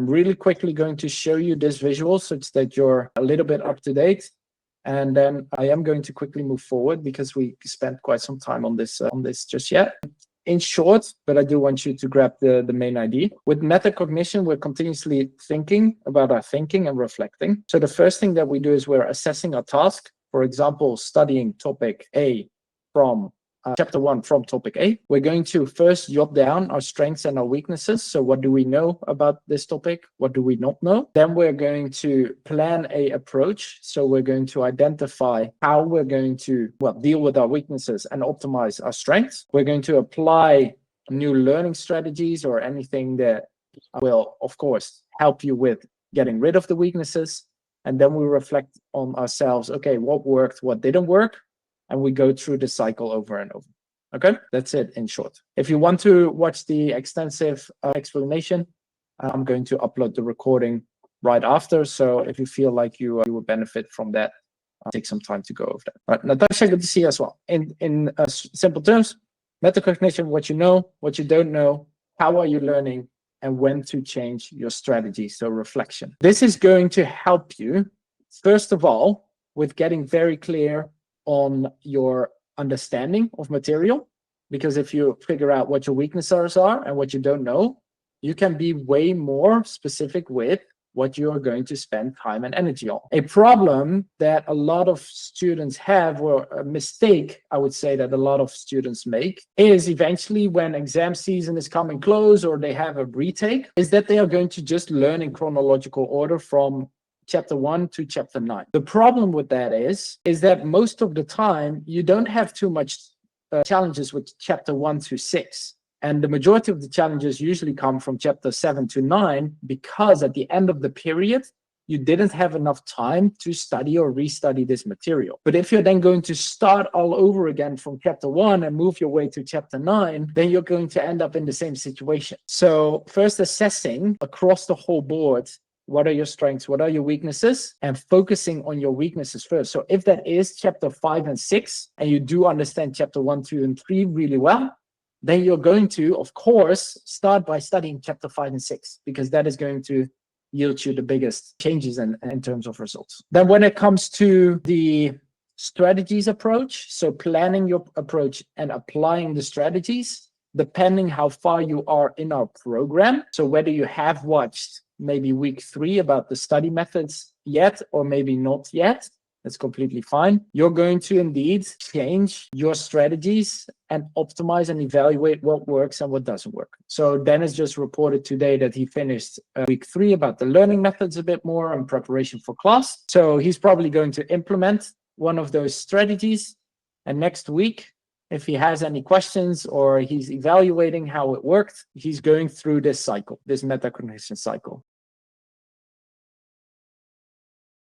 I'm really quickly going to show you this visual such that you're a little bit up to date. And then I am going to quickly move forward because we spent quite some time on this just yet. In short, but I do want you to grab the main idea. With metacognition, we're continuously thinking about our thinking and reflecting. So the first thing that we do is we're assessing our task. For example, studying topic A from chapter 1 from topic A. We're going to first jot down our strengths and our weaknesses. So what do we know about this topic? What do we not know? Then we're going to plan a approach. So we're going to identify how we're going to deal with our weaknesses and optimize our strengths. We're going to apply new learning strategies or anything that will, of course, help you with getting rid of the weaknesses. And then we reflect on ourselves. Okay, what worked, what didn't work? And we go through the cycle over and over. Okay, that's it in short. If you want to watch the extensive explanation, I'm going to upload the recording right after. So if you feel like you will benefit from that, take some time to go over that. All right, Natasha, good to see you as well. In simple terms, metacognition, what you know, what you don't know, how are you learning, and when to change your strategy. So reflection. This is going to help you, first of all, with getting very clear on your understanding of material, because if you figure out what your weaknesses are and what you don't know, you can be way more specific with what you are going to spend time and energy on. A problem that a lot of students have, or a mistake I would say that a lot of students make, is eventually when exam season is coming close or they have a retake, is that they are going to just learn in chronological order from chapter 1 to chapter 9. The problem with that is that most of the time you don't have too much challenges with chapter 1 to 6. And the majority of the challenges usually come from chapter 7 to 9, because at the end of the period, you didn't have enough time to study or restudy this material. But if you're then going to start all over again from chapter 1 and move your way to chapter 9, then you're going to end up in the same situation. So first assessing across the whole board, what are your strengths? What are your weaknesses? And focusing on your weaknesses first. So if that is chapter 5 and 6, and you do understand chapter 1, 2, and 3 really well, then you're going to, of course, start by studying chapter 5 and 6, because that is going to yield you the biggest changes in terms of results. Then when it comes to the strategies approach, so planning your approach and applying the strategies, depending how far you are in our program. So whether you have watched maybe week 3 about the study methods yet, or maybe not yet, that's completely fine. You're going to indeed change your strategies and optimize and evaluate what works and what doesn't work. So Dennis just reported today that he finished week 3 about the learning methods a bit more in preparation for class. So he's probably going to implement one of those strategies. And next week, if he has any questions or he's evaluating how it worked, he's going through this cycle, this metacognition cycle.